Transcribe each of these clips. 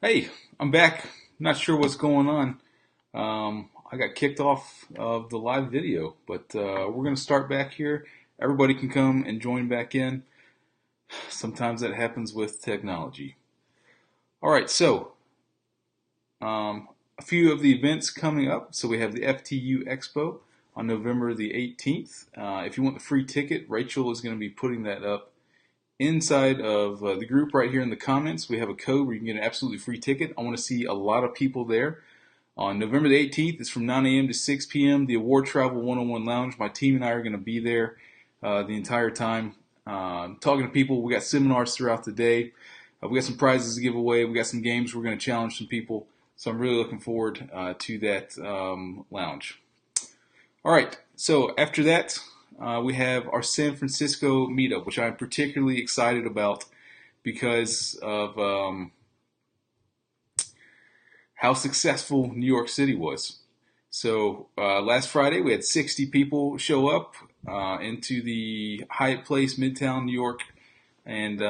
Hey, I'm back. Not sure what's going on. I got kicked off of the live video, but we're going to start back here. Everybody can come and join back in. Sometimes that happens with technology. All right, so a few of the events coming up. So we have the FTU Expo on November the 18th. If you want the free ticket, Rachel is going to be putting that up inside of the group right here in the comments. We have a code where you can get an absolutely free ticket. I want to see a lot of people there. On November the 18th, it's from 9 a.m. to 6 p.m. The Award Travel 101 Lounge. My team and I are going to be there the entire time, talking to people. We got seminars throughout the day. We got some prizes to give away. We got some games. We're going to challenge some people. So I'm really looking forward to that lounge. All right. So after that, we have our San Francisco meetup, which I'm particularly excited about because of how successful New York City was. So last Friday we had 60 people show up into the Hyatt Place, Midtown, New York, and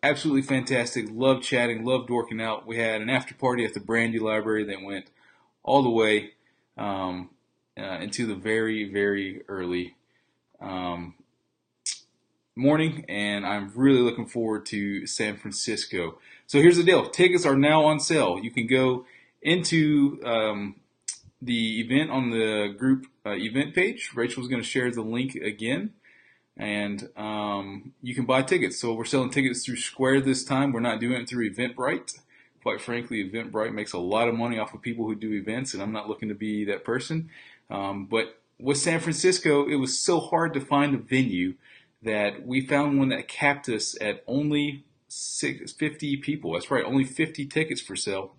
absolutely fantastic. Loved chatting, loved working out. We had an after party at the Brandy Library that went all the way into the very, very early um, morning, and I'm really looking forward to San Francisco. So here's the deal: tickets are now on sale. You can go into the event on the group event page. Rachel's going to share the link again, and you can buy tickets. So we're selling tickets through Square this time. We're not doing it through Eventbrite. Quite frankly, Eventbrite makes a lot of money off of people who do events, and I'm not looking to be that person. But with San Francisco, it was so hard to find a venue that we found one that capped us at only 50 people. That's right, only 50 tickets for sale.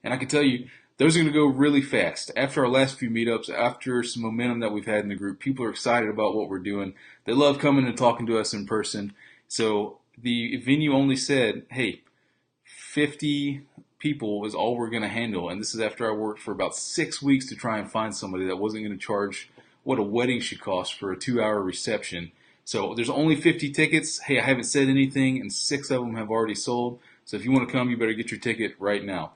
And I can tell you, those are going to go really fast. After our last few meetups, after some momentum that we've had in the group, people are excited about what we're doing. They love coming and talking to us in person. So the venue only said, hey, 50 people is all we're going to handle. And this is after I worked for about 6 weeks to try and find somebody that wasn't going to charge what a wedding should cost for a 2-hour reception. So there's only 50 tickets. Hey, I haven't said anything, and 6 of them have already sold. So if you want to come, you better get your ticket right now.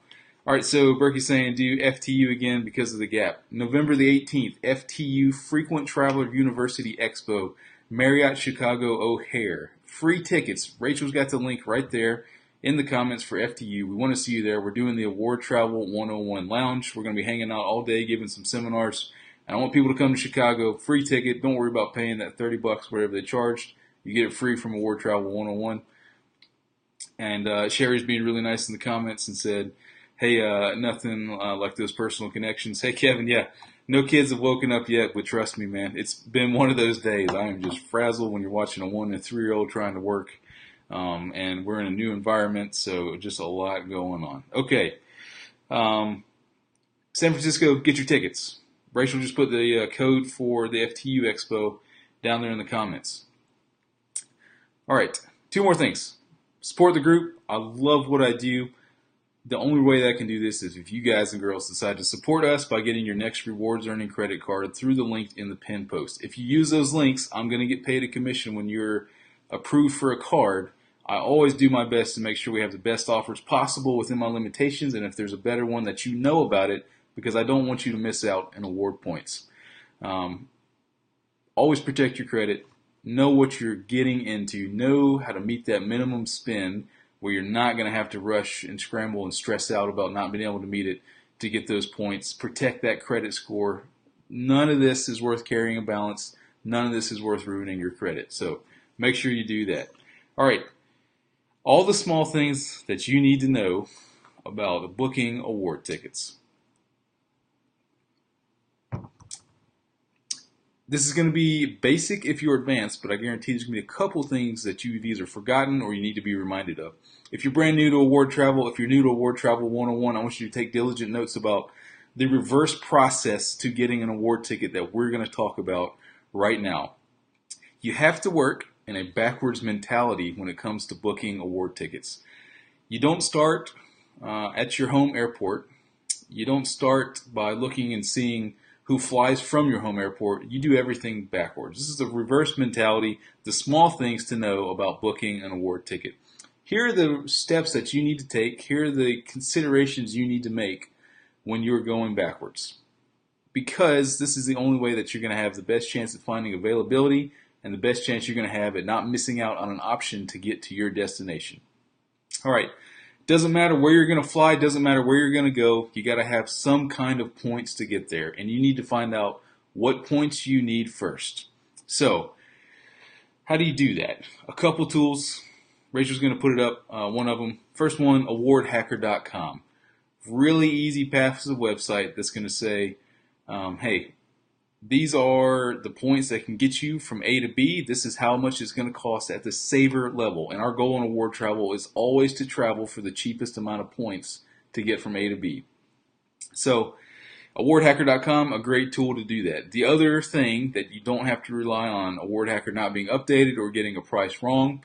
All right, so Berkey's saying do FTU again because of the gap. November the 18th, FTU Frequent Traveler University Expo, Marriott Chicago O'Hare. Free tickets. Rachel's got the link right there in the comments for FTU. We want to see you there. We're doing the Award Travel 101 Lounge. We're going to be hanging out all day, giving some seminars. And I want people to come to Chicago. Free ticket. Don't worry about paying that $30, whatever they charged. You get it free from Award Travel 101. And Sherry's being really nice in the comments and said, hey, nothing like those personal connections. Hey, Kevin, yeah, no kids have woken up yet, but trust me, man, it's been one of those days. I am just frazzled when you're watching a 1 and 3-year-old trying to work, and we're in a new environment, so just a lot going on. Okay, San Francisco, get your tickets. Rachel just put the code for the FTU Expo down there in the comments. All right, 2 more things. Support the group. I love what I do. The only way that I can do this is if you guys and girls decide to support us by getting your next rewards earning credit card through the link in the pinned post. If you use those links, I'm going to get paid a commission when you're approved for a card. I always do my best to make sure we have the best offers possible within my limitations, and if there's a better one that you know about it, because I don't want you to miss out on award points. Always protect your credit. Know what you're getting into. Know how to meet that minimum spend where you're not going to have to rush and scramble and stress out about not being able to meet it to get those points. Protect that credit score. None of this is worth carrying a balance. None of this is worth ruining your credit. So make sure you do that. All right. All the small things that you need to know about booking award tickets. This is going to be basic if you're advanced, but I guarantee there's going to be a couple things that you've either forgotten or you need to be reminded of. If you're brand new to Award Travel, if you're new to Award Travel 101, I want you to take diligent notes about the reverse process to getting an award ticket that we're going to talk about right now. You have to work in a backwards mentality when it comes to booking award tickets. You don't start at your home airport. You don't start by looking and seeing who flies from your home airport. You do everything backwards. This is the reverse mentality, the small things to know about booking an award ticket. here are the steps that you need to take. Here are the considerations you need to make when you're going backwards. Because this is the only way that you're going to have the best chance at finding availability and the best chance you're going to have at not missing out on an option to get to your destination. All right. Doesn't matter where you're going to fly, doesn't matter where you're going to go, you got to have some kind of points to get there. And you need to find out what points you need first. So, how do you do that? A couple tools. Rachel's going to put it up, one of them. First one, awardhacker.com. Really easy passive website that's going to say, hey, these are the points that can get you from A to B. This is how much it's going to cost at the saver level. And our goal in award travel is always to travel for the cheapest amount of points to get from A to B. So, awardhacker.com, a great tool to do that. The other thing that you don't have to rely on AwardHacker not being updated or getting a price wrong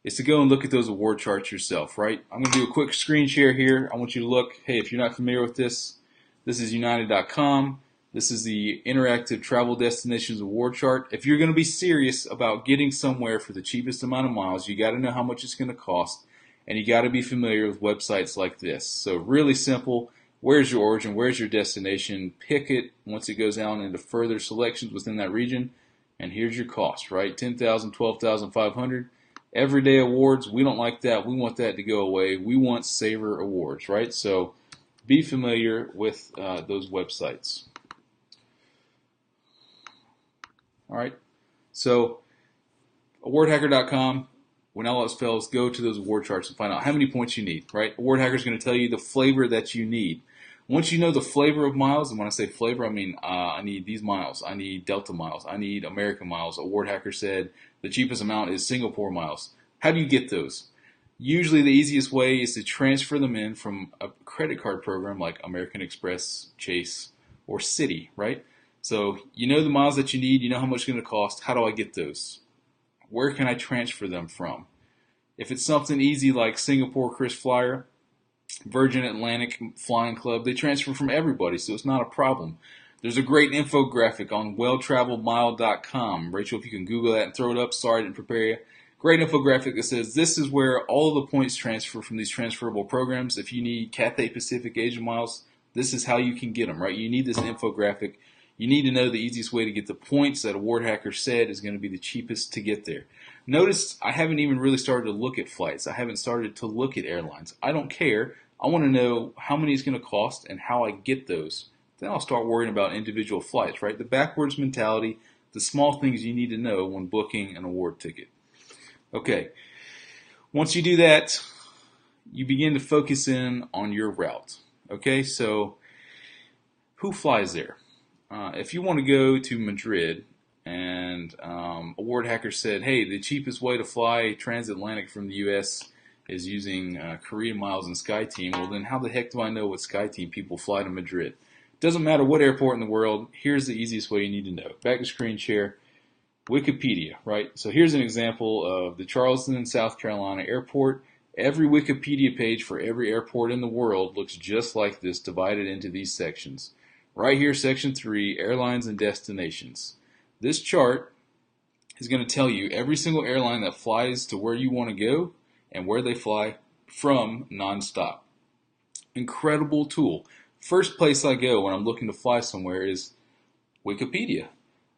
is to go and look at those award charts yourself, right? I'm going to do a quick screen share here. I want you to look. Hey, if you're not familiar with this, this is United.com. This is the Interactive Travel Destinations Award Chart. If you're going to be serious about getting somewhere for the cheapest amount of miles, you got to know how much it's going to cost, and you got to be familiar with websites like this. So really simple. Where's your origin? Where's your destination? Pick it once it goes down into further selections within that region, and here's your cost, right? $10,000, $12,500. Everyday awards, we don't like that. We want that to go away. We want saver awards, right? So be familiar with those websites. All right, so awardhacker.com, when all else fails, go to those award charts and find out how many points you need, right? AwardHacker is going to tell you the flavor that you need. Once you know the flavor of miles, and when I say flavor, I mean I need these miles, I need Delta miles, I need American miles. AwardHacker said the cheapest amount is Singapore miles. How do you get those? Usually the easiest way is to transfer them in from a credit card program like American Express, Chase, or Citi, right? So you know the miles that you need, you know how much it's going to cost. How do I get those? Where can I transfer them from? If it's something easy like Singapore KrisFlyer, Virgin Atlantic Flying Club, they transfer from everybody, so it's not a problem. There's a great infographic on welltravelmile.com. Rachel, if you can Google that and throw it up, sorry I didn't prepare you. Great infographic that says this is where all of the points transfer from these transferable programs. If you need Cathay Pacific Asia miles, this is how you can get them, right? You need this infographic. You need to know the easiest way to get the points that AwardHacker said is going to be the cheapest to get there. Notice I haven't even really started to look at flights. I haven't started to look at airlines. I don't care. I want to know how many it's going to cost and how I get those. Then I'll start worrying about individual flights, right? The backwards mentality, the small things you need to know when booking an award ticket. Okay, once you do that, you begin to focus in on your route. Okay, so who flies there? If you want to go to Madrid and AwardHacker said, hey, the cheapest way to fly transatlantic from the U.S. is using Korean miles and SkyTeam, well then how the heck do I know what SkyTeam people fly to Madrid? Doesn't matter what airport in the world, here's the easiest way you need to know. Back to screen share, Wikipedia, right? So here's an example of the Charleston, South Carolina airport. Every Wikipedia page for every airport in the world looks just like this, divided into these sections. Right here, section 3, airlines and destinations. This chart is going to tell you every single airline that flies to where you want to go and where they fly from nonstop. Incredible tool. First place I go when I'm looking to fly somewhere is Wikipedia.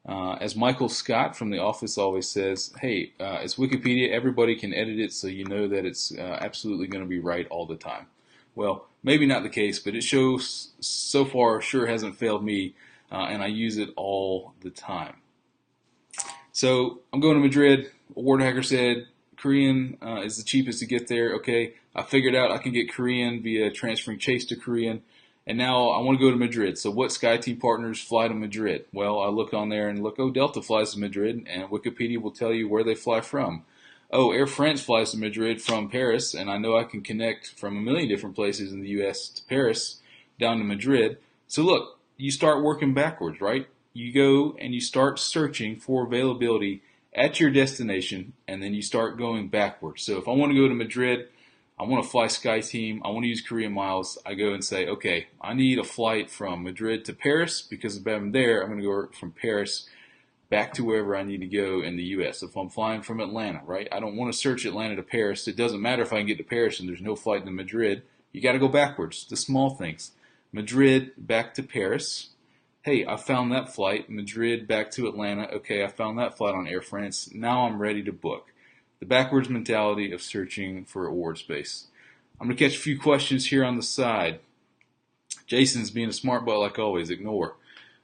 As Michael Scott from The Office always says, hey, it's Wikipedia, everybody can edit it so you know that it's absolutely going to be right all the time. Well, maybe not the case, but it shows so far sure hasn't failed me, and I use it all the time. So I'm going to Madrid. AwardHacker said Korean is the cheapest to get there. Okay, I figured out I can get Korean via transferring Chase to Korean, and now I want to go to Madrid. So what SkyTeam partners fly to Madrid? Well, I look on there and look, oh, Delta flies to Madrid, and Wikipedia will tell you where they fly from. Oh, Air France flies to Madrid from Paris, and I know I can connect from a million different places in the U.S. to Paris down to Madrid. So look, you start working backwards, right? You go and you start searching for availability at your destination, and then you start going backwards. So if I want to go to Madrid, I want to fly SkyTeam, I want to use Korean miles, I go and say, okay, I need a flight from Madrid to Paris, because if I'm there, I'm going to go from Paris back to wherever I need to go in the U.S. If I'm flying from Atlanta, right? I don't want to search Atlanta to Paris. It doesn't matter if I can get to Paris and there's no flight to Madrid. You got to go backwards, the small things. Madrid back to Paris. Hey, I found that flight. Madrid back to Atlanta. Okay, I found that flight on Air France. Now I'm ready to book. The backwards mentality of searching for award space. I'm going to catch a few questions here on the side. Jason's being a smart butt like always. Ignore.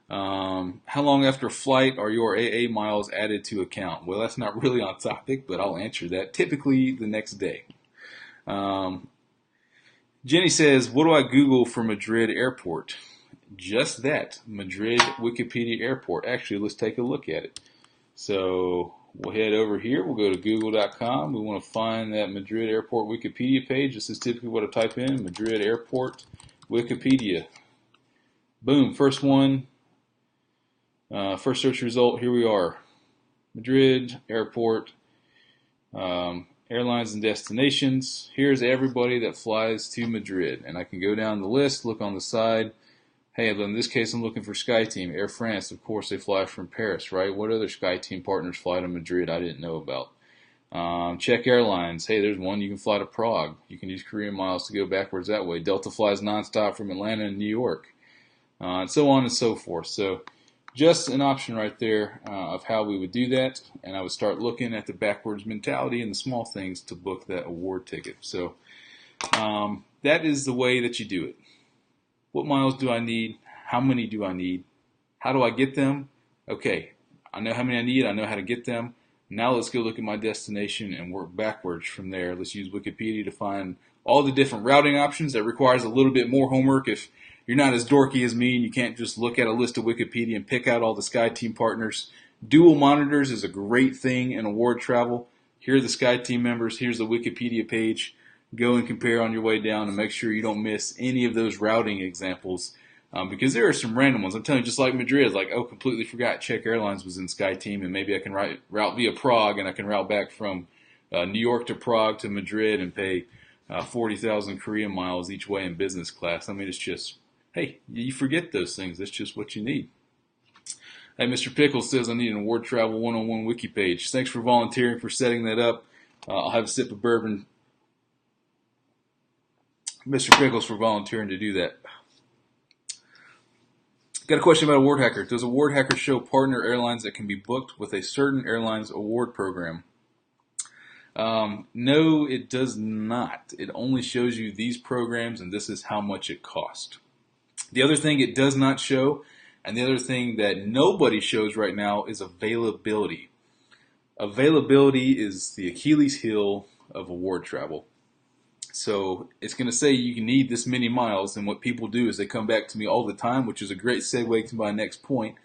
How long after flight are your AA miles added to account? Well, that's not really on topic, but I'll answer that. Typically the next day. Jenny says, what do I Google for Madrid Airport? Just that, Madrid Wikipedia Airport. Actually, let's take a look at it. So we'll head over here. We'll go to google.com. We want to find that Madrid Airport Wikipedia page. This is typically what I type in, Madrid Airport Wikipedia. Boom, first one. First search result, here we are. Madrid Airport, airlines and destinations. Here's everybody that flies to Madrid. And I can go down the list, look on the side. Hey, in this case, I'm looking for SkyTeam. Air France, of course, they fly from Paris, right? What other SkyTeam partners fly to Madrid I didn't know about? Czech Airlines. Hey, there's one. You can fly to Prague. You can use Korean miles to go backwards that way. Delta flies nonstop from Atlanta and New York. And so on and so forth. So just an option right there of how we would do that. And I would start looking at the backwards mentality and the small things to book that award ticket. So that is the way that you do it. What miles do I need? How many do I need? How do I get them? Okay, I know how many I need. I know how to get them. Now let's go look at my destination and work backwards from there. Let's use Wikipedia to find all the different routing options. That requires a little bit more homework. If you're not as dorky as me and you can't just look at a list of Wikipedia and pick out all the SkyTeam partners, dual monitors is a great thing in award travel. Here are the SkyTeam members. Here's the Wikipedia page. Go and compare on your way down and make sure you don't miss any of those routing examples because there are some random ones. I'm telling you, just like Madrid, like, oh, completely forgot Czech Airlines was in SkyTeam, and maybe I can route via Prague, and I can route back from New York to Prague to Madrid and pay 40,000 Korean miles each way in business class. I mean, it's just, hey, you forget those things. That's just what you need. Hey, Mr. Pickles says I need an award travel one-on-one wiki page. Thanks for volunteering for setting that up. I'll have a sip of bourbon. Mr. Pickles for volunteering to do that. Got a question about Award Hacker. Does Award Hacker show partner airlines that can be booked with a certain airline's award program? No, it does not. It only shows you these programs and this is how much it cost. The other thing it does not show, and the other thing that nobody shows right now, is availability. Availability is the Achilles heel of award travel. So it's going to say you need this many miles, and what people do is they come back to me all the time, which is a great segue to my next point,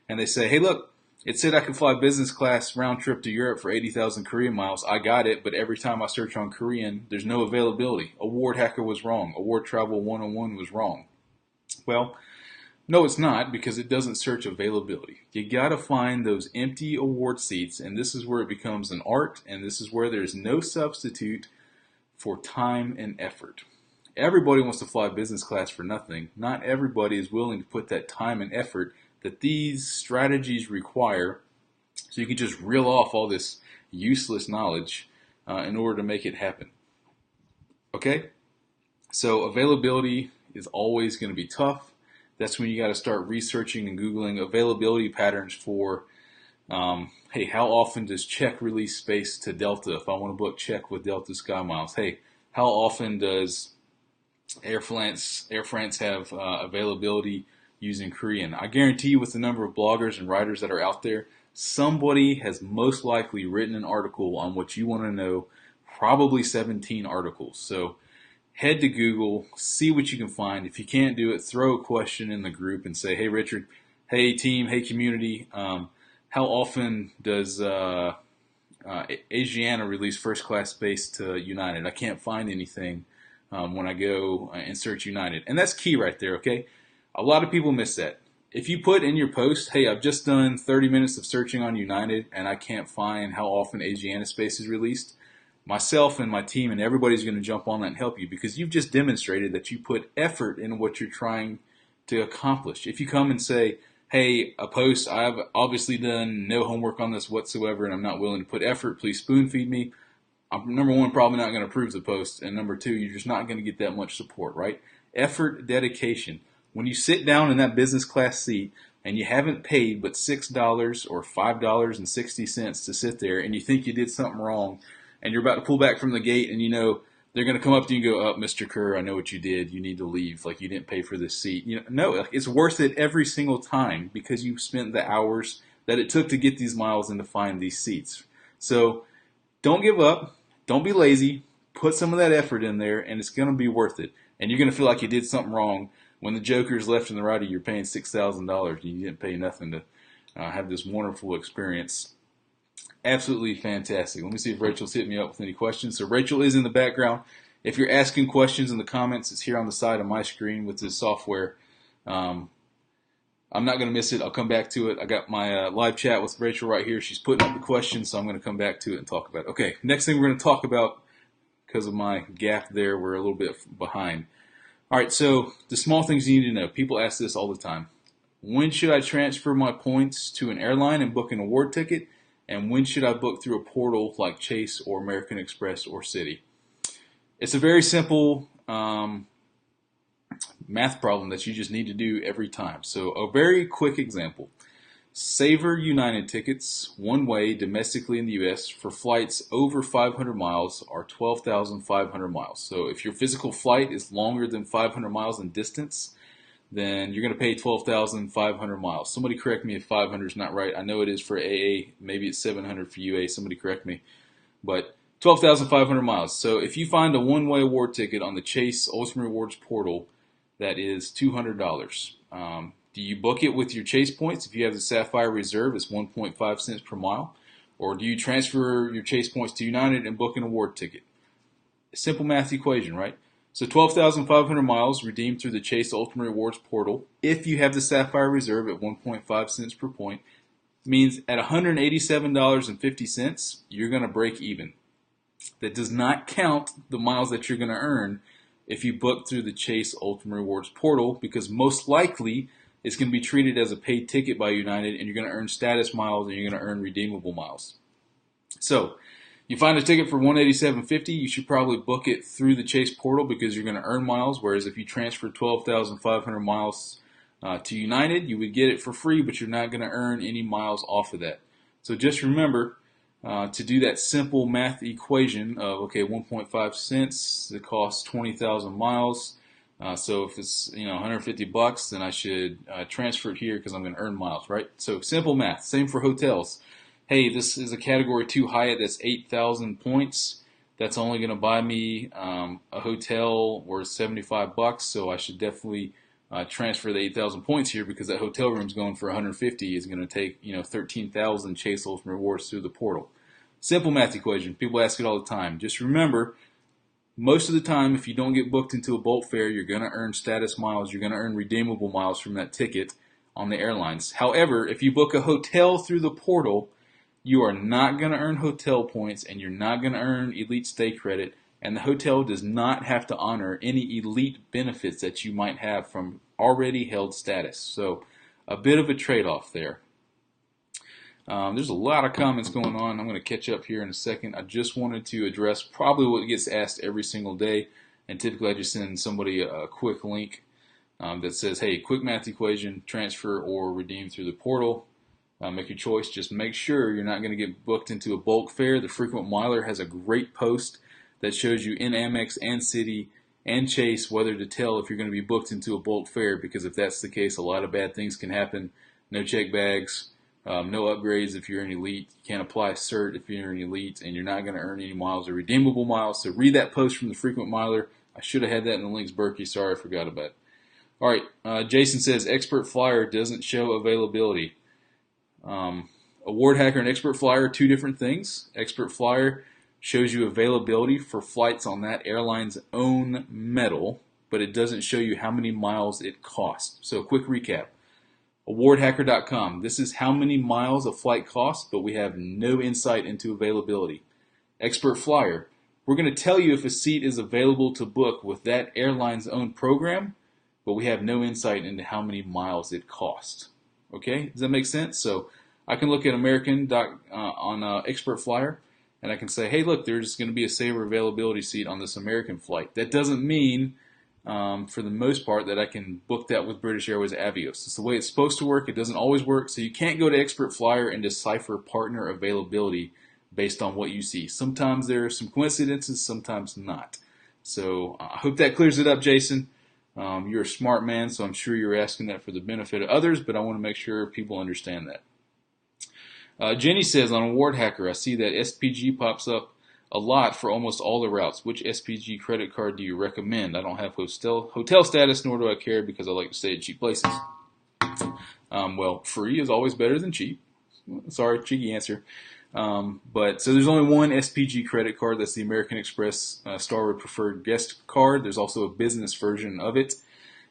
and they say, hey, look, it said I could fly business class round trip to Europe for 80,000 Korean miles. I got it, but every time I search on Korean, there's no availability. Award Hacker was wrong. Award Travel 101 was wrong. Well, no, it's not, because it doesn't search availability. You got to find those empty award seats, and this is where it becomes an art, and this is where there's no substitute for time and effort. Everybody wants to fly business class for nothing. Not everybody is willing to put that time and effort that these strategies require, so you can just reel off all this useless knowledge in order to make it happen. Okay? So availability is always going to be tough. That's when you got to start researching and Googling availability patterns for, hey, how often does Czech release space to Delta if I want to book Czech with Delta Sky Miles? Hey, how often does Air France have availability using Korean? I guarantee you, with the number of bloggers and writers that are out there, somebody has most likely written an article on what you want to know, probably 17 articles. So head to Google, see what you can find. If you can't do it, throw a question in the group and say, hey, Richard, hey, team, hey, community, how often does Asiana release first class space to United? I can't find anything when I go and search United. And that's key right there, okay? A lot of people miss that. If you put in your post, hey, I've just done 30 minutes of searching on United and I can't find how often Asiana space is released, myself and my team and everybody's going to jump on that and help you, because you've just demonstrated that you put effort in what you're trying to accomplish. If you come and say, hey, a post, I've obviously done no homework on this whatsoever and I'm not willing to put effort, please spoon feed me. I'm, number one, probably not going to approve the post. And number two, you're just not going to get that much support, right? Effort, dedication. When you sit down in that business class seat and you haven't paid but $6 or $5.60 to sit there and you think you did something wrong and you're about to pull back from the gate and you know they're going to come up to you and go, oh, Mr. Kerr, I know what you did. You need to leave. Like, you didn't pay for this seat. You know, no, like, it's worth it every single time because you spent the hours that it took to get these miles and to find these seats. So don't give up. Don't be lazy. Put some of that effort in there, and it's going to be worth it. And you're going to feel like you did something wrong when the joker's left and the right of you. You're paying $6,000 and you didn't pay nothing to have this wonderful experience. Absolutely fantastic. Let me see if Rachel's hit me up with any questions. So Rachel is in the background. If you're asking questions in the comments, it's here on the side of my screen with this software. I'm not going to miss it. I'll come back to it. I got my live chat with Rachel right here. She's putting up the questions, so I'm going to come back to it and talk about it. Okay, next thing we're going to talk about, because of my gap there, we're a little bit behind. All right, so the small things you need to know. People ask this all the time. When should I transfer my points to an airline and book an award ticket? And when should I book through a portal like Chase or American Express or Citi? It's a very simple math problem that you just need to do every time. So a very quick example. Saver United tickets one way domestically in the U.S. for flights over 500 miles are 12,500 miles. So if your physical flight is longer than 500 miles in distance, then you're going to pay 12,500 miles. Somebody correct me if 500 is not right. I know it is for AA. Maybe it's 700 for UA. Somebody correct me. But 12,500 miles. So if you find a one-way award ticket on the Chase Ultimate Rewards portal, that is $200. Do you book it with your Chase points? If you have the Sapphire Reserve, it's 1.5 cents per mile. Or do you transfer your Chase points to United and book an award ticket? A simple math equation, right? So 12,500 miles redeemed through the Chase Ultimate Rewards portal, if you have the Sapphire Reserve at 1.5 cents per point, means at $187.50, you're going to break even. That does not count the miles that you're going to earn if you book through the Chase Ultimate Rewards portal, because most likely it's going to be treated as a paid ticket by United and you're going to earn status miles and you're going to earn redeemable miles. So you find a ticket for $187.50, you should probably book it through the Chase portal because you're going to earn miles, whereas if you transfer 12,500 miles to United, you would get it for free, but you're not going to earn any miles off of that. So just remember to do that simple math equation of, okay, 1.5 cents, it costs 20,000 miles. So if it's 150 bucks, then I should transfer it here because I'm going to earn miles, right? So simple math. Same for hotels. Hey, this is a Category 2 Hyatt that's 8,000 points. That's only going to buy me a hotel worth 75 bucks, so I should definitely transfer the 8,000 points here because that hotel room's going for 150 is going to take 13,000 Chase Ultimate Rewards through the portal. Simple math equation. People ask it all the time. Just remember, most of the time, if you don't get booked into a Bolt fare, you're going to earn status miles. You're going to earn redeemable miles from that ticket on the airlines. However, if you book a hotel through the portal, you are not going to earn hotel points and you're not going to earn elite stay credit, and the hotel does not have to honor any elite benefits that you might have from already held status. So a bit of a trade-off there. There's a lot of comments going on. I'm going to catch up here in a second. I just wanted to address probably what gets asked every single day, and typically I just send somebody a quick link that says, hey, quick math equation, transfer or redeem through the portal. Make your choice. Just make sure you're not going to get booked into a bulk fare. The Frequent Miler has a great post that shows you in Amex and Citi and Chase whether to tell if you're going to be booked into a bulk fare, because if that's the case, a lot of bad things can happen. No check bags, no upgrades if you're an elite. You can't apply cert if you're an elite, and you're not going to earn any miles or redeemable miles. So read that post from the Frequent Miler. I should have had that in the links, Berkey. Sorry, I forgot about it. All right, Jason says Expert Flyer doesn't show availability. Award Hacker and Expert Flyer are two different things. Expert Flyer shows you availability for flights on that airline's own metal, but it doesn't show you how many miles it costs. So quick recap. AwardHacker.com. This is how many miles a flight costs, but we have no insight into availability. Expert Flyer. We're going to tell you if a seat is available to book with that airline's own program, but we have no insight into how many miles it costs. Okay, does that make sense? So I can look at American on Expert Flyer, and I can say, hey, look, there's going to be a saver availability seat on this American flight. That doesn't mean, for the most part, that I can book that with British Airways Avios. It's the way it's supposed to work. It doesn't always work, so you can't go to Expert Flyer and decipher partner availability based on what you see. Sometimes there are some coincidences, sometimes not. So I hope that clears it up, Jason. You're a smart man, so I'm sure you're asking that for the benefit of others, but I want to make sure people understand that. Jenny says, on Award Hacker, I see that SPG pops up a lot for almost all the routes. Which SPG credit card do you recommend? I don't have hotel status, nor do I care because I like to stay at cheap places. Well, free is always better than cheap. Sorry, cheeky answer. But so there's only one SPG credit card. That's the American Express Starwood Preferred Guest card. There's also a business version of it.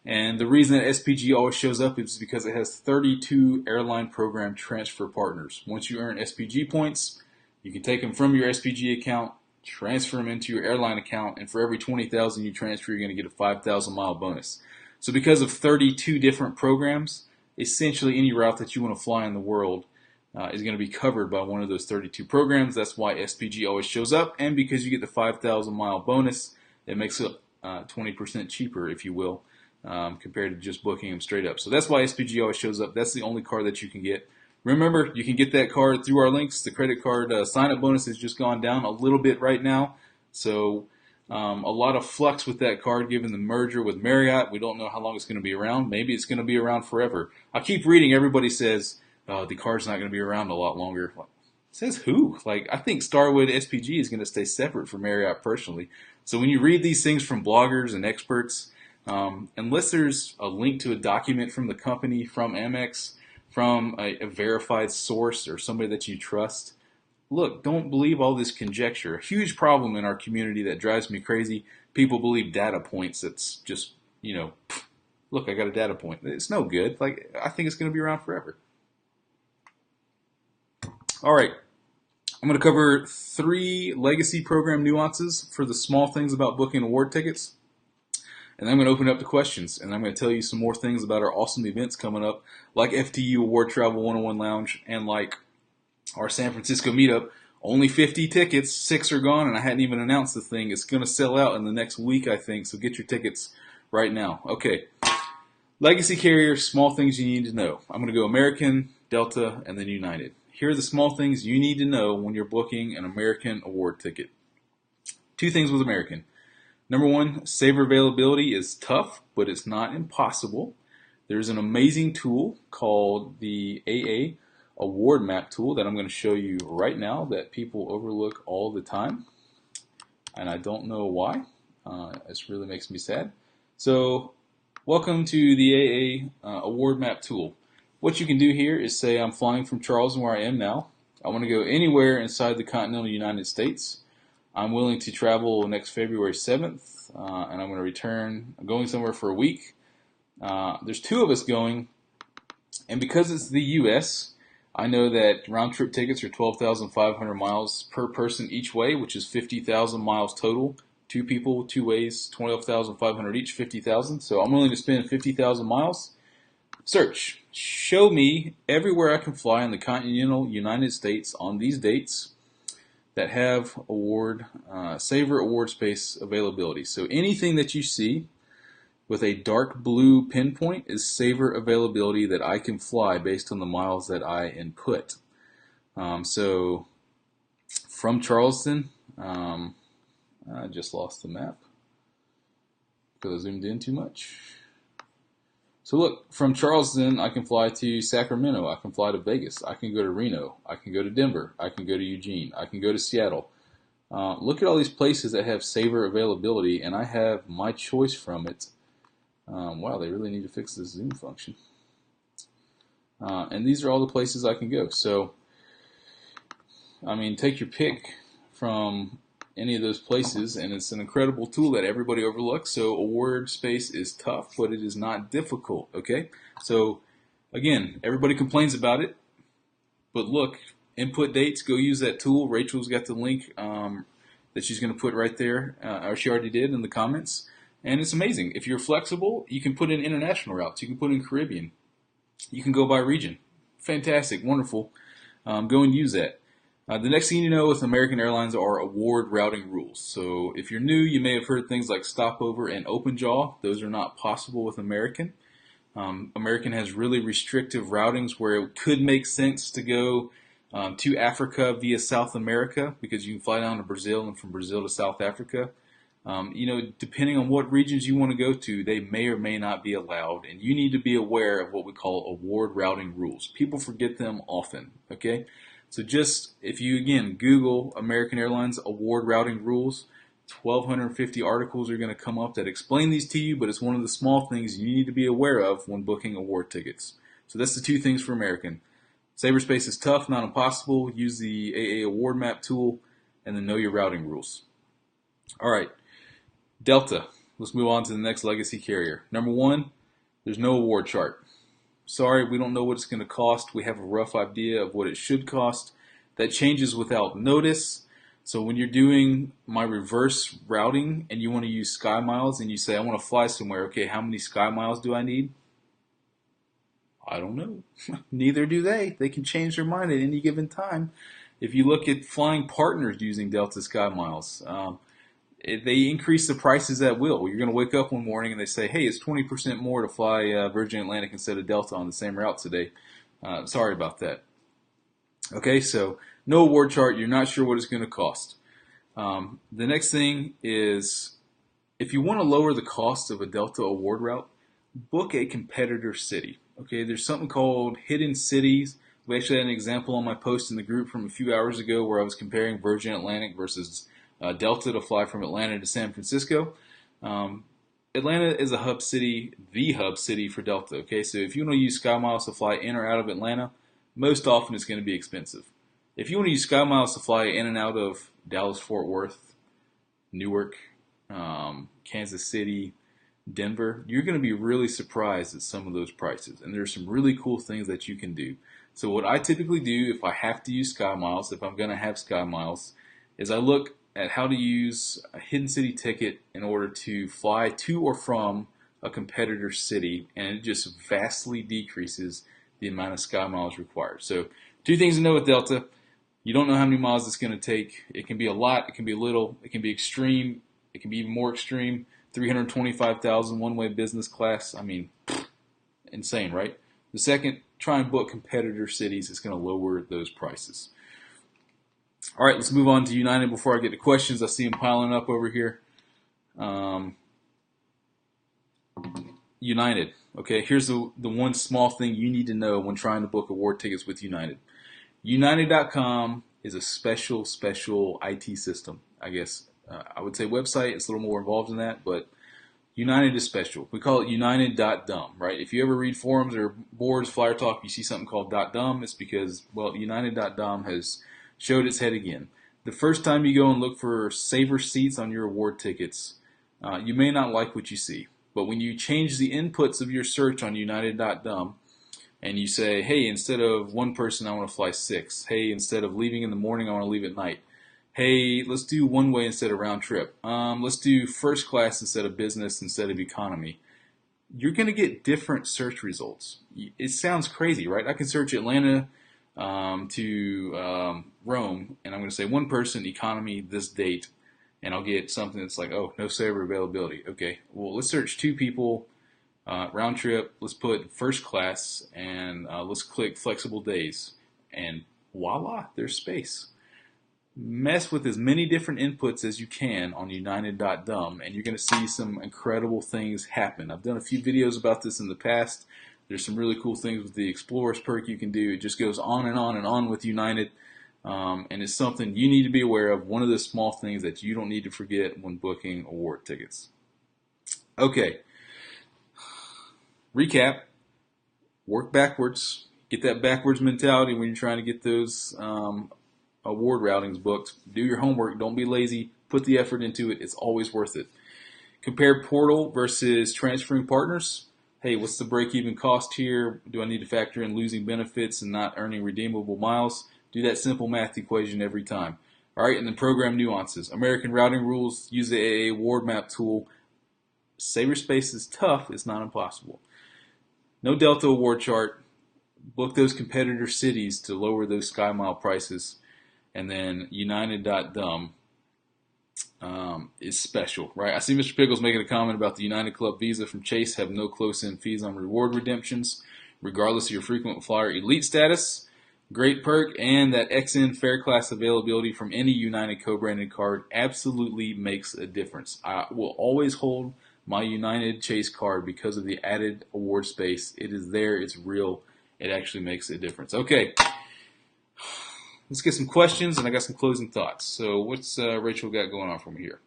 And the reason that SPG always shows up is because it has 32 airline program transfer partners. Once you earn SPG points, you can take them from your SPG account, transfer them into your airline account, and for every 20,000 you transfer, you're going to get a 5,000 mile bonus. So because of 32 different programs, essentially any route that you want to fly in the world is going to be covered by one of those 32 programs. That's why SPG always shows up, and because you get the 5,000 mile bonus, it makes it 20% cheaper, if you will, compared to just booking them straight up. So that's why SPG always shows up. That's the only card that you can get. Remember, you can get that card through our links. The credit card sign-up bonus has just gone down a little bit right now. So a lot of flux with that card given the merger with Marriott. We don't know how long it's going to be around. Maybe it's going to be around forever. I keep reading, everybody says, the card's not going to be around a lot longer. Says who? Like, I think Starwood SPG is going to stay separate from Marriott personally. So when you read these things from bloggers and experts, unless there's a link to a document from the company, from Amex, from a verified source or somebody that you trust, look, don't believe all this conjecture. A huge problem in our community that drives me crazy. People believe data points. That's just, look, I got a data point. It's no good. Like, I think it's going to be around forever. All right. I'm going to cover 3 legacy program nuances for the small things about booking award tickets. And then I'm going to open it up to questions. And I'm going to tell you some more things about our awesome events coming up, like FTU Award Travel 101 Lounge and like our San Francisco meetup. Only 50 tickets, 6 are gone, and I hadn't even announced the thing. It's going to sell out in the next week, I think, so get your tickets right now. Okay. Legacy carriers, small things you need to know. I'm going to go American, Delta, and then United. Here are the small things you need to know when you're booking an American award ticket. 2 things with American. Number 1, saver availability is tough, but it's not impossible. There's an amazing tool called the AA Award Map tool that I'm going to show you right now that people overlook all the time. And I don't know why. This really makes me sad. So, welcome to the AA Award Map tool. What you can do here is say I'm flying from Charleston, where I am now. I want to go anywhere inside the continental United States. I'm willing to travel next February 7th, and I'm going to return. I'm going somewhere for a week. There's 2 of us going, and because it's the U.S., I know that round-trip tickets are 12,500 miles per person each way, which is 50,000 miles total. 2 people, 2 ways, 12,500 each, 50,000. So I'm willing to spend 50,000 miles. Search. Show me everywhere I can fly in the continental United States on these dates that have saver award space availability. So anything that you see with a dark blue pinpoint is saver availability that I can fly based on the miles that I input. So from Charleston, I just lost the map because I zoomed in too much. So look, from Charleston, I can fly to Sacramento. I can fly to Vegas. I can go to Reno. I can go to Denver. I can go to Eugene. I can go to Seattle. Look at all these places that have saver availability, and I have my choice from it. Wow, they really need to fix this zoom function. And these are all the places I can go. So, I mean, take your pick from any of those places, and it's an incredible tool that everybody overlooks. So award space is tough, but it is not difficult, okay? So again, everybody complains about it, but look, input dates, go use that tool. Rachel's got the link that she's going to put right there, or she already did in the comments, and it's amazing. If you're flexible, you can put in international routes. You can put in Caribbean. You can go by region. Fantastic, wonderful. Go and use that. The next thing you know with American Airlines are award routing rules. So if you're new, you may have heard things like stopover and open jaw. Those are not possible with American. American has really restrictive routings where it could make sense to go to Africa via South America because you can fly down to Brazil and from Brazil to South Africa. Depending on what regions you want to go to, they may or may not be allowed, and you need to be aware of what we call award routing rules. People forget them often, okay? So just, if you, again, Google American Airlines award routing rules, 1,250 articles are going to come up that explain these to you, but it's one of the small things you need to be aware of when booking award tickets. So that's the two things for American. Cyberspace is tough, not impossible. Use the AA award map tool, and then know your routing rules. All right. Delta. Let's move on to the next legacy carrier. Number one, there's no award chart. Sorry, we don't know what it's going to cost. We have a rough idea of what it should cost. That changes without notice. So when you're doing my reverse routing and you want to use Sky Miles and you say, I want to fly somewhere, okay, how many Sky Miles do I need? I don't know. Neither do they. They can change their mind at any given time. If you look at flying partners using Delta Sky Miles, they increase the prices at will. You're going to wake up one morning and they say, hey, it's 20% more to fly Virgin Atlantic instead of Delta on the same route today. Sorry about that. Okay, so no award chart. You're not sure what it's going to cost. The next thing is, if you want to lower the cost of a Delta award route, book a competitor city. Okay, there's something called hidden cities. We actually had an example on my post in the group from a few hours ago where I was comparing Virgin Atlantic versus Delta to fly from Atlanta to San Francisco. Atlanta is a hub city, the hub city for Delta. Okay, so if you want to use Sky Miles to fly in or out of Atlanta, most often it's going to be expensive. If you want to use Sky Miles to fly in and out of Dallas, Fort Worth, Newark, Kansas City, Denver, you're going to be really surprised at some of those prices. And there's some really cool things that you can do. So what I typically do if I have to use Sky Miles, if I'm going to have Sky Miles, is I look at how to use a hidden city ticket in order to fly to or from a competitor city, and it just vastly decreases the amount of Sky Miles required. So two things to know with Delta. You don't know how many miles it's going to take. It can be a lot, it can be a little, it can be extreme, it can be even more extreme. 325,000 one-way business class. I mean, insane, right? The second, try and book competitor cities. It's going to lower those prices. All right, let's move on to United before I get to questions. I see them piling up over here. United. Okay, here's the one small thing you need to know when trying to book award tickets with United. United.com is a special IT system, I guess. I would say website. It's a little more involved in that, but United is special. We call it United.dumb, right? If you ever read forums or boards, flyer talk, you see something called .dumb, it's because, well, United.dumb has showed its head again. The first time you go and look for saver seats on your award tickets, you may not like what you see. But when you change the inputs of your search on United.dumb, and you say, hey, instead of one person, I want to fly 6. Hey, instead of leaving in the morning, I want to leave at night. Hey, let's do one way instead of round trip. Let's do first class instead of business instead of economy. You're going to get different search results. It sounds crazy, right? I can search Atlanta to Rome, and I'm going to say one person, economy, this date, and I'll get something that's like, oh, no saver availability. Okay, well, let's search 2 people, round trip, let's put first class, and let's click flexible days, and voila, there's space. Mess with as many different inputs as you can on United.dumb, and you're going to see some incredible things happen. I've done a few videos about this in the past. There's some really cool things with the Explorers perk you can do. It just goes on and on and on with United, and it's something you need to be aware of. One of the small things that you don't need to forget when booking award tickets. Okay, recap, work backwards. Get that backwards mentality when you're trying to get those award routings booked. Do your homework. Don't be lazy. Put the effort into it. It's always worth it. Compare portal versus transferring partners. Hey, what's the break-even cost here? Do I need to factor in losing benefits and not earning redeemable miles? Do that simple math equation every time. All right, and then program nuances. American routing rules. Use the AA award map tool. Cyberspace is tough. It's not impossible. No Delta award chart. book those competitor cities to lower those sky mile prices. And then United.dumb is special, right? I see Mr. Pickles making a comment about the United Club Visa from Chase have no close-in fees on reward redemptions, regardless of your frequent flyer elite status. Great perk, and that XN Fair Class availability from any United co-branded card absolutely makes a difference. I will always hold my United Chase card because of the added award space. It is there, it's real, it actually makes a difference. Okay, let's get some questions, and I got some closing thoughts. So what's Rachel got going on for me here?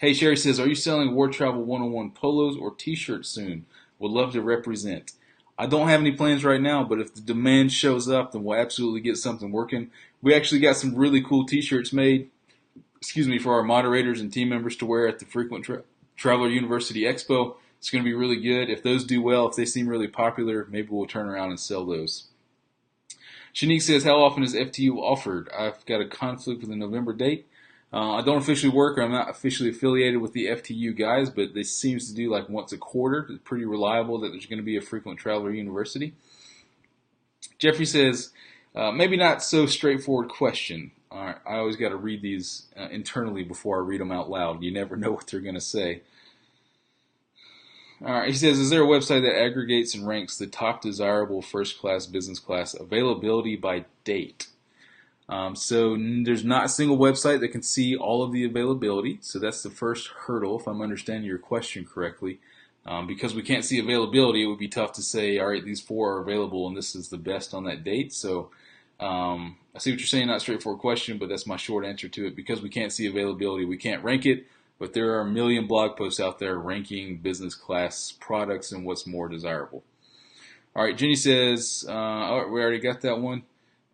Hey, Sherry says, are you selling Award Travel 101 polos or t-shirts soon? Would love to represent. I don't have any plans right now, but if the demand shows up, then we'll absolutely get something working. We actually got some really cool t-shirts made, for our moderators and team members to wear at the Frequent Traveler University Expo. It's going to be really good. If those do well, if they seem really popular, maybe we'll turn around and sell those. Shanique says, how often is FTU offered? I've got a conflict with the November date. I don't officially work, or I'm not officially affiliated with the FTU guys, but this seems to do like once a quarter. It's pretty reliable that there's going to be a Frequent Traveler University. Jeffrey says, maybe not so straightforward question. All right, I always got to read these internally before I read them out loud. You never know what they're going to say. All right, he says, is there a website that aggregates and ranks the top desirable first class, business class availability by date? So there's not a single website that can see all of the availability. So that's the first hurdle, if I'm understanding your question correctly. Because we can't see availability, it would be tough to say, all right, these 4 are available and this is the best on that date. So I see what you're saying, not a straightforward question, but that's my short answer to it. Because we can't see availability, we can't rank it. But there are a million blog posts out there ranking business class products and what's more desirable. All right, Jenny says, we already got that one.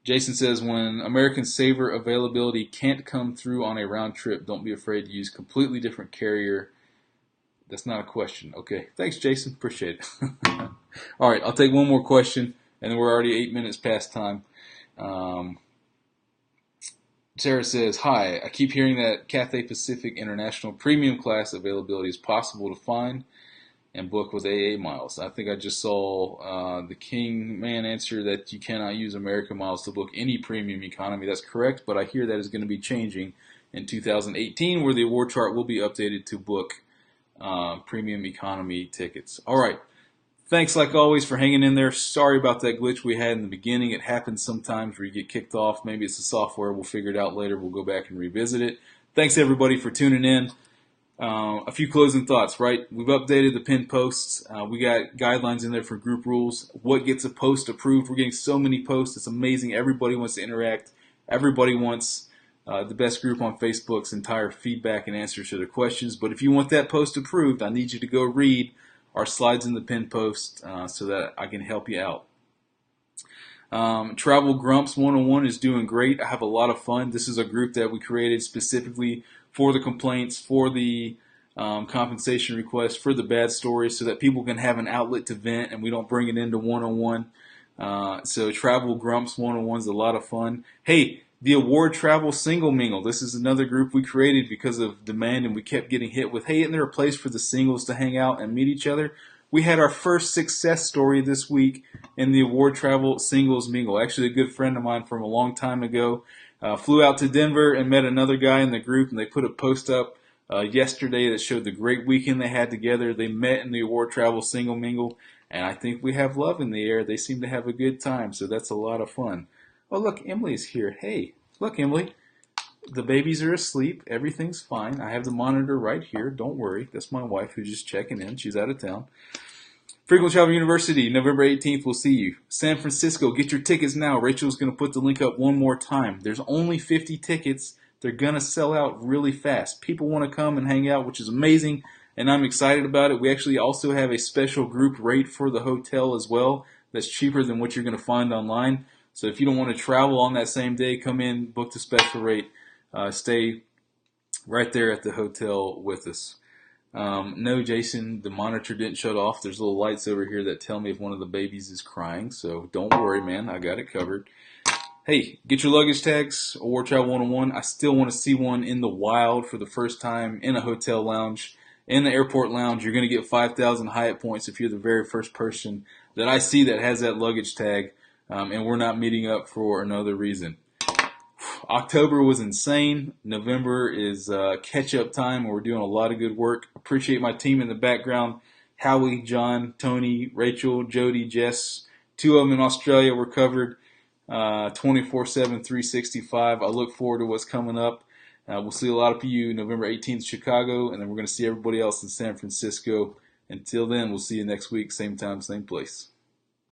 Jason says, when American Saver availability can't come through on a round trip, don't be afraid to use completely different carrier. That's not a question. Okay, thanks, Jason. Appreciate it. All right, I'll take one more question, and then we're already 8 minutes past time. Sarah says, hi, I keep hearing that Cathay Pacific International Premium Class availability is possible to find and book with AA miles. I think I just saw the King Man answer that you cannot use American miles to book any premium economy. That's correct, but I hear that is going to be changing in 2018, where the award chart will be updated to book premium economy tickets. All right. Thanks, like always, for hanging in there. Sorry about that glitch we had in the beginning. It happens sometimes where you get kicked off. Maybe it's the software. We'll figure it out later. We'll go back and revisit it. Thanks, everybody, for tuning in. A few closing thoughts, right? We've updated the pinned posts. We got guidelines in there for group rules. What gets a post approved? We're getting so many posts. It's amazing. Everybody wants to interact. Everybody wants the best group on Facebook's entire feedback and answers to their questions. But if you want that post approved, I need you to go read our slides in the pinned post so that I can help you out. Travel Grumps 101 is doing great. I have a lot of fun. This is a group that we created specifically for the complaints, for the compensation requests, for the bad stories, so that people can have an outlet to vent and we don't bring it into 101. So Travel Grumps 101 is a lot of fun. Hey, the Award Travel Single Mingle. This is another group we created because of demand, and we kept getting hit with, hey, isn't there a place for the singles to hang out and meet each other? We had our first success story this week in the Award Travel Singles Mingle. Actually, a good friend of mine from a long time ago flew out to Denver and met another guy in the group, and they put a post up yesterday that showed the great weekend they had together. They met in the Award Travel Single Mingle, and I think we have love in the air. They seem to have a good time, so that's a lot of fun. Oh, look, Emily's here. Hey, look, Emily. The babies are asleep. Everything's fine. I have the monitor right here. Don't worry. That's my wife who's just checking in. She's out of town. Frequent Travel University, November 18th. We'll see you. San Francisco, get your tickets now. Rachel's going to put the link up one more time. There's only 50 tickets. They're going to sell out really fast. People want to come and hang out, which is amazing, and I'm excited about it. We actually also have a special group rate for the hotel as well that's cheaper than what you're going to find online. So if you don't want to travel on that same day, come in, book the special rate, stay right there at the hotel with us. No, Jason, the monitor didn't shut off. There's little lights over here that tell me if one of the babies is crying. So don't worry, man. I got it covered. Hey, get your luggage tags, Award Travel 101. I still want to see one in the wild for the first time in a hotel lounge, in the airport lounge. You're going to get 5,000 Hyatt points if you're the very first person that I see that has that luggage tag, and we're not meeting up for another reason. October was insane. November is catch-up time where we're doing a lot of good work. Appreciate my team in the background. Howie, John, Tony, Rachel, Jody, Jess. 2 of them in Australia were covered 24/7, 365. I look forward to what's coming up. We'll see a lot of you November 18th, Chicago, and then we're going to see everybody else in San Francisco. Until then, we'll see you next week, same time, same place.